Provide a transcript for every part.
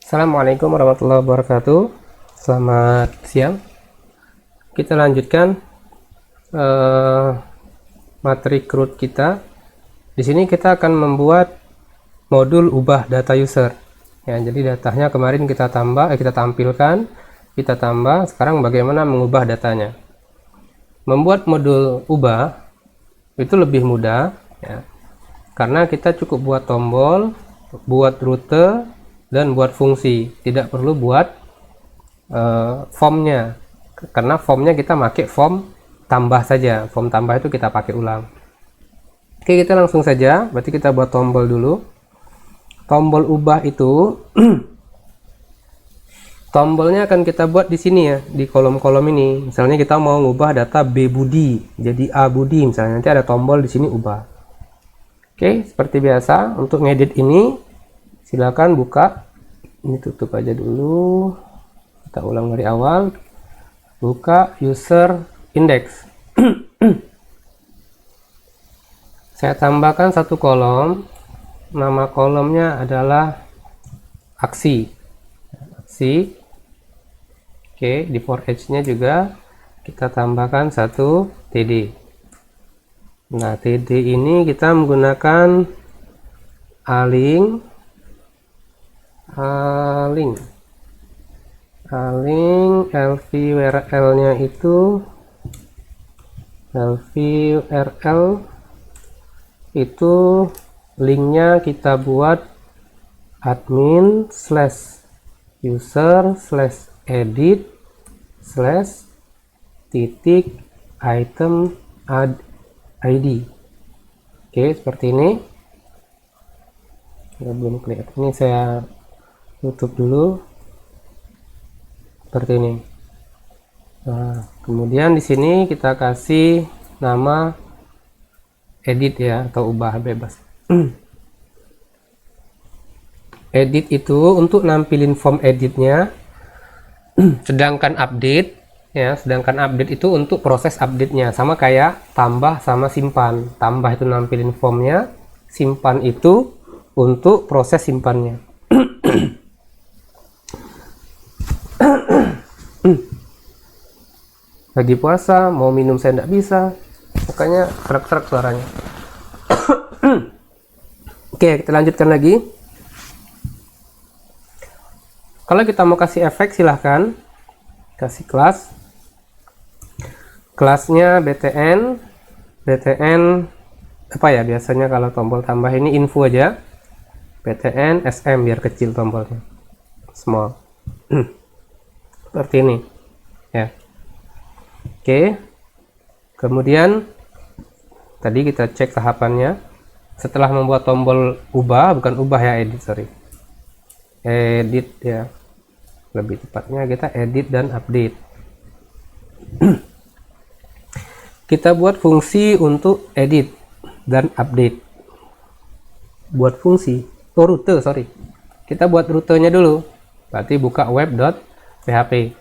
Assalamualaikum warahmatullahi wabarakatuh. Selamat siang. Kita lanjutkan materi CRUD kita. Di sini kita akan membuat modul ubah data user. Ya, jadi datanya kemarin kita tampilkan, kita tambah. Sekarang bagaimana mengubah datanya? Membuat modul ubah itu lebih mudah, ya, karena kita cukup buat tombol, buat rute, dan buat fungsi. Tidak perlu buat formnya, karena formnya kita pakai form tambah saja. Form tambah itu kita pakai ulang. Oke, kita langsung saja. Berarti kita buat tombol dulu. Tombol ubah itu tombolnya akan kita buat di sini ya, di kolom-kolom ini. Misalnya kita mau ngubah data B Budi jadi A Budi, misalnya, nanti ada tombol di sini ubah. Oke, seperti biasa untuk ngedit ini silakan buka, ini tutup aja dulu, kita ulang dari awal. Buka user index. Saya tambahkan satu kolom, nama kolomnya adalah aksi. Oke, di for each nya juga kita tambahkan satu td. Nah, td ini kita menggunakan a-link lv url nya itu linknya kita buat admin/user/edit/item add id. Oke, seperti ini. Ya, belum kelihatan. Ini saya tutup dulu seperti ini. Nah, kemudian di sini kita kasih nama edit ya, atau ubah bebas. Edit itu untuk nampilin form editnya, sedangkan update itu untuk proses update-nya. Sama kayak tambah sama simpan. Tambah itu nampilin formnya, simpan itu untuk proses simpannya. Lagi puasa, mau minum saya tidak bisa, makanya serak-serak suaranya. Oke, kita lanjutkan lagi. Kalau kita mau kasih efek, silahkan kasih kelasnya btn apa ya, biasanya kalau tombol tambah ini info aja, btn sm, biar kecil tombolnya, small. Seperti ini ya. Oke, kemudian tadi kita cek tahapannya. Setelah membuat tombol ubah, bukan ubah ya, edit ya, lebih tepatnya kita edit dan update. Kita buat fungsi untuk edit dan update. Buat fungsi rute, kita buat rutenya dulu. Berarti buka web.php.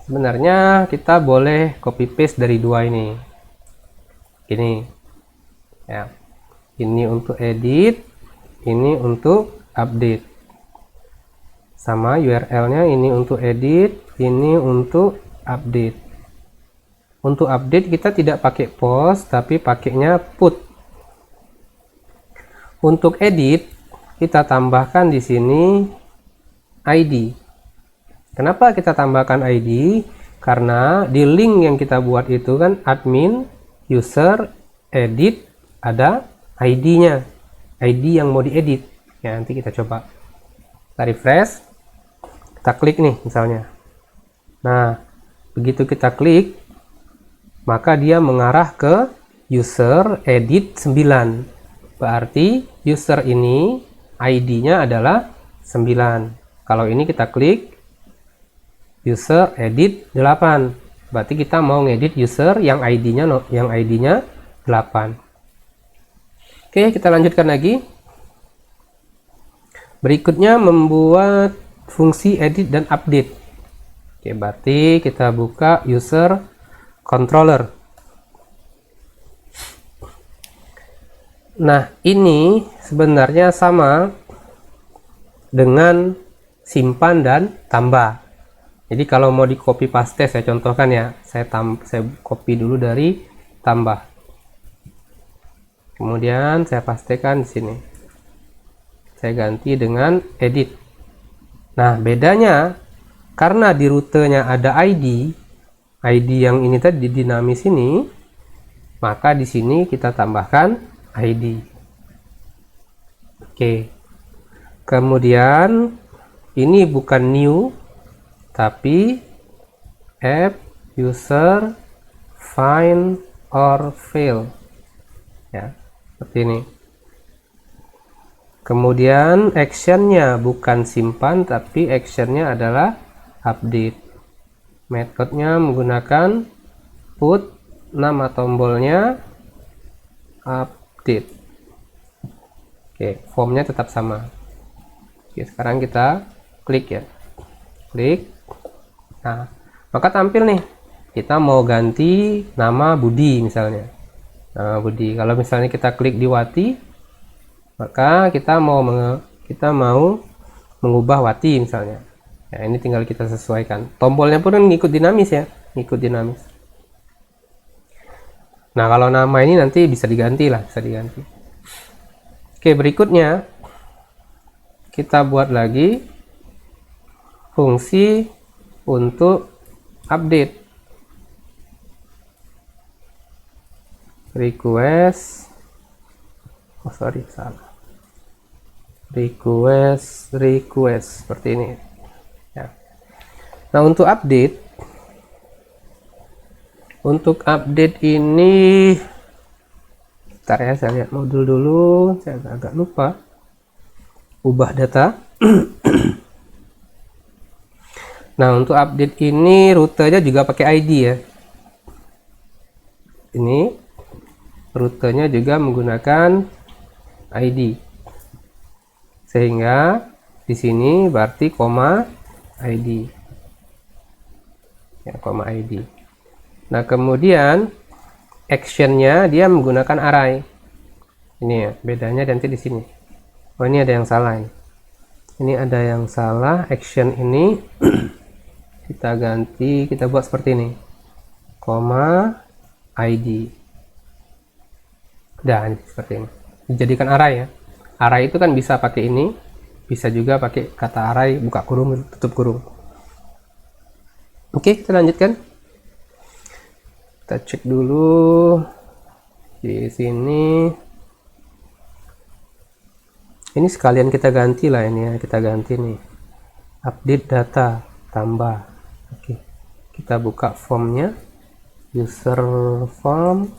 Sebenarnya kita boleh copy paste dari dua ini. Ini ya, ini untuk edit, ini untuk update. Sama URL-nya, ini untuk edit, ini untuk update. Untuk update kita tidak pakai post, tapi pakainya put. Untuk edit kita tambahkan di sini ID. Kenapa kita tambahkan ID? Karena di link yang kita buat itu kan admin, user, edit, ada ID-nya. ID yang mau diedit. Ya, nanti kita coba. Kita refresh. Kita klik nih misalnya. Nah, begitu kita klik, maka dia mengarah ke user edit 9. Berarti user ini ID-nya adalah 9. Kalau ini kita klik user edit 8. Berarti kita mau ngedit user yang ID-nya 8. Oke, kita lanjutkan lagi. Berikutnya membuat fungsi edit dan update. Oke, berarti kita buka user controller. Nah, ini sebenarnya sama dengan simpan dan tambah. Jadi kalau mau di copy paste, saya contohkan ya, saya copy dulu dari tambah, kemudian saya pastekan di sini, saya ganti dengan edit. Nah, bedanya karena di rutenya ada ID yang ini tadi dinamis ini, maka di sini kita tambahkan ID. Oke. Kemudian ini bukan new tapi app user find or fail. Ya, seperti ini. Kemudian actionnya bukan simpan tapi actionnya adalah update. Metodenya menggunakan put, nama tombolnya update. Oke, formnya tetap sama. Oke, sekarang kita klik ya, klik. Nah, maka tampil nih, kita mau ganti nama Budi misalnya, nama Budi. Kalau misalnya kita klik di Wati, maka kita mau mengubah Wati misalnya. Ya, ini tinggal kita sesuaikan. Tombolnya pun ngikut dinamis ya, ngikut dinamis. Nah, kalau nama ini nanti bisa diganti lah, bisa diganti. Oke, berikutnya kita buat lagi fungsi untuk update. Request, oh sorry, salah. Request seperti ini. Ya. Nah, untuk update ini, bentar ya, saya lihat modul dulu, saya agak lupa. Ubah data. Nah, untuk update ini rutenya juga pakai ID ya. Ini rutenya juga menggunakan ID. Sehingga di sini berarti koma ID. Ya, koma ID. Nah, kemudian actionnya dia menggunakan array. Ini ya, bedanya nanti di sini. Oh, ini ada yang salah ini. Ini ada yang salah, action ini kita ganti, kita buat seperti ini, koma ID. Udah, seperti ini. Dijadikan array ya. Array itu kan bisa pakai ini, bisa juga pakai kata array, buka kurung, tutup kurung. Oke, kita lanjutkan. Kita cek dulu di sini. Ini sekalian kita ganti lah ini ya, kita ganti nih. Update data, tambah. Oke. Kita buka formnya. User form.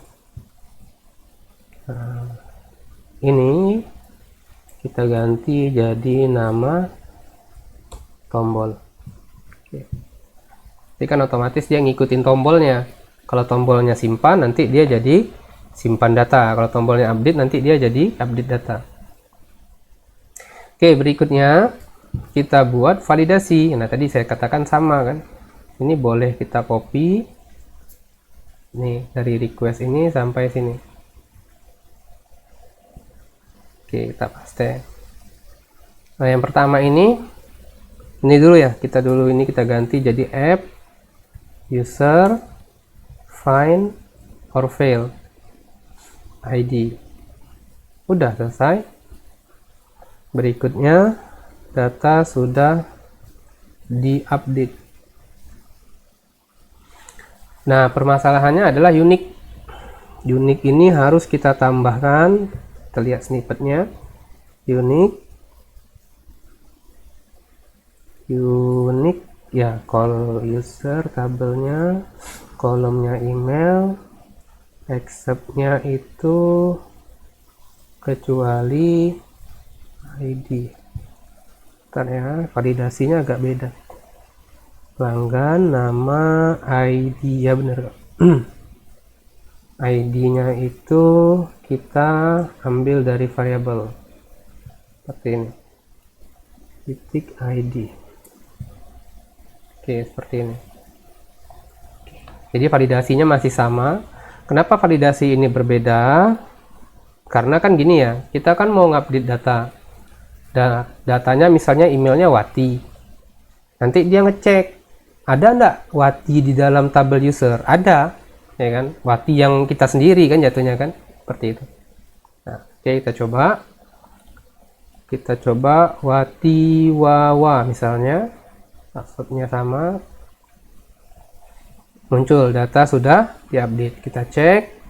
Nah, ini kita ganti jadi nama tombol. Oke. Jadi kan otomatis dia ngikutin tombolnya. Kalau tombolnya simpan, nanti dia jadi simpan data. Kalau tombolnya update, nanti dia jadi update data. Oke, berikutnya kita buat validasi. Nah, tadi saya katakan sama kan. Ini boleh kita copy. Nih, dari request ini sampai sini. Oke, kita paste. Nah, yang pertama ini dulu ya. Kita ganti jadi app user find or fail ID. Udah selesai. Berikutnya data sudah diupdate. Nah, permasalahannya adalah unique. Unique ini harus kita tambahkan. Kita lihat snippetnya. Unique ya, call user, tabelnya, kolomnya email, exceptnya itu kecuali ID. Ntar ya, validasinya agak beda. Pelanggan, nama, ID, ya bener. ID-nya itu kita ambil dari variabel seperti ini, titik ID. Oke, seperti ini. Jadi validasinya masih sama. Kenapa validasi ini berbeda? Karena kan gini ya, kita kan mau ngupdate data. Datanya misalnya emailnya Wati. Nanti dia ngecek, ada nggak Wati di dalam tabel user? Ada, ya kan? Wati yang kita sendiri kan jatuhnya kan, seperti itu. Nah, oke, kita coba. Kita coba Wati Wawa misalnya, passwordnya sama. Muncul data sudah diupdate. Kita cek.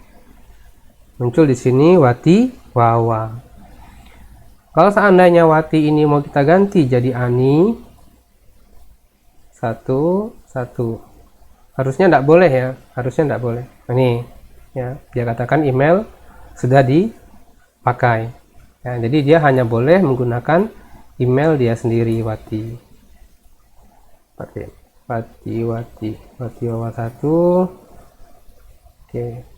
Muncul di sini Wati Wawa. Kalau seandainya Wati ini mau kita ganti jadi Ani 1 1. Harusnya tidak boleh ya, harusnya tidak boleh. Ini ya, dia katakan email sudah dipakai. Ya, jadi dia hanya boleh menggunakan email dia sendiri Wati. Wati Wawa 1. Oke.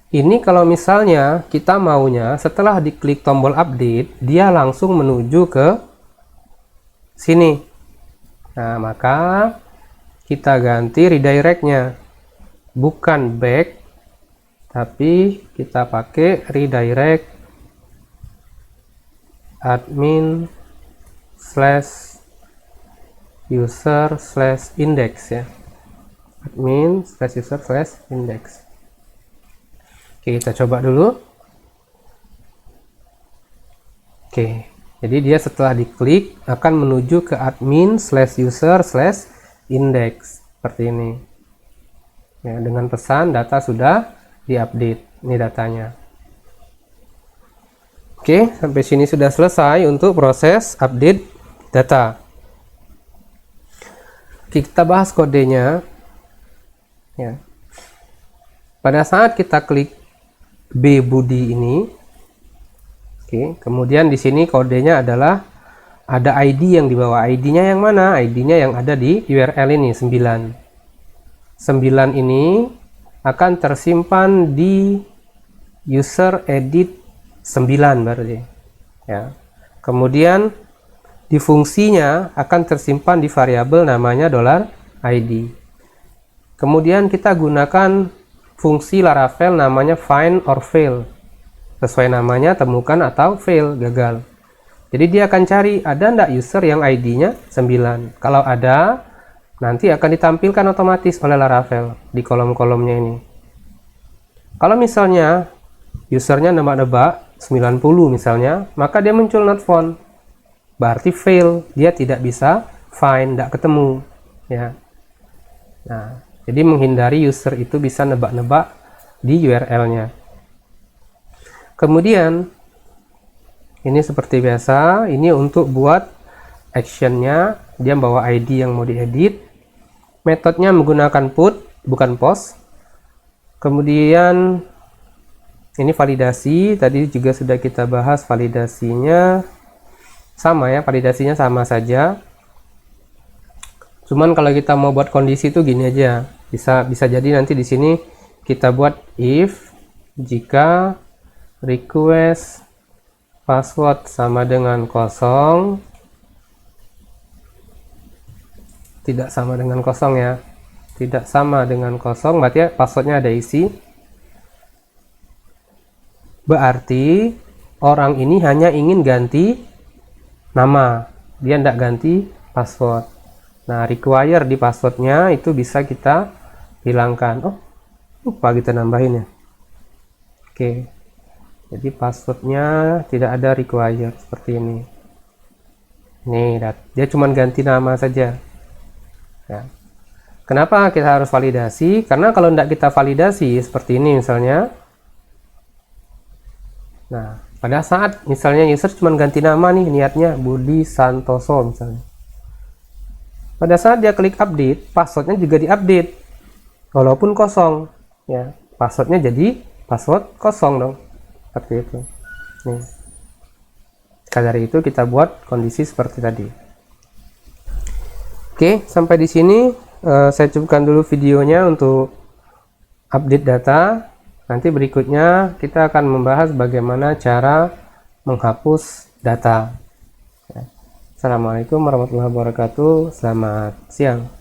Ini kalau misalnya kita maunya setelah diklik tombol update, dia langsung menuju ke sini. Nah, maka kita ganti redirectnya. Bukan back, tapi kita pakai redirect admin /user/index ya. Admin /user/index. Oke, kita coba dulu. Oke, jadi dia setelah diklik akan menuju ke admin /user/index seperti ini. Ya, dengan pesan data sudah diupdate. Ini datanya. Oke, sampai sini sudah selesai untuk proses update data. Oke, kita bahas kodenya. Ya. Pada saat kita klik B Budi ini, oke, kemudian di sini kodenya adalah ada ID yang di bawah. ID-nya yang mana? ID-nya yang ada di URL ini 9. 9 ini akan tersimpan di user edit 9 berarti. Ya. Kemudian di fungsinya akan tersimpan di variabel namanya $id. Kemudian kita gunakan fungsi Laravel namanya find or fail. Sesuai namanya, temukan atau fail, gagal. Jadi dia akan cari ada ndak user yang ID-nya 9. Kalau ada, nanti akan ditampilkan otomatis oleh Laravel di kolom-kolomnya ini. Kalau misalnya usernya nebak-nebak 90 misalnya, maka dia muncul not found. Berarti fail, dia tidak bisa find, tidak ketemu. Ya. Nah, jadi menghindari user itu bisa nebak-nebak di URL-nya. Kemudian, ini seperti biasa, ini untuk buat action-nya, dia bawa ID yang mau diedit. Metodenya menggunakan put, bukan post. Kemudian, ini validasi, tadi juga sudah kita bahas validasinya. Sama ya, validasinya sama saja. Cuman kalau kita mau buat kondisi itu gini aja. Bisa jadi nanti di sini kita buat if jika request password sama dengan kosong, tidak sama dengan kosong ya, tidak sama dengan kosong, berarti ya passwordnya ada isi, berarti orang ini hanya ingin ganti nama, dia tidak ganti password. Nah, require di passwordnya itu bisa kita hilangkan. Oh, lupa kita nambahin ya. Oke, jadi passwordnya tidak ada require seperti ini. Nih, dia cuma ganti nama saja. Ya. Kenapa kita harus validasi? Karena kalau tidak kita validasi seperti ini misalnya. Nah, pada saat misalnya user cuma ganti nama nih, niatnya Budi Santoso misalnya. Pada saat dia klik update, passwordnya juga diupdate, walaupun kosong. Ya, passwordnya jadi password kosong dong, seperti itu. Nih. Dari itu kita buat kondisi seperti tadi. Oke, sampai di sini saya cukupkan dulu videonya untuk update data. Nanti berikutnya kita akan membahas bagaimana cara menghapus data. Assalamualaikum warahmatullahi wabarakatuh. Selamat siang.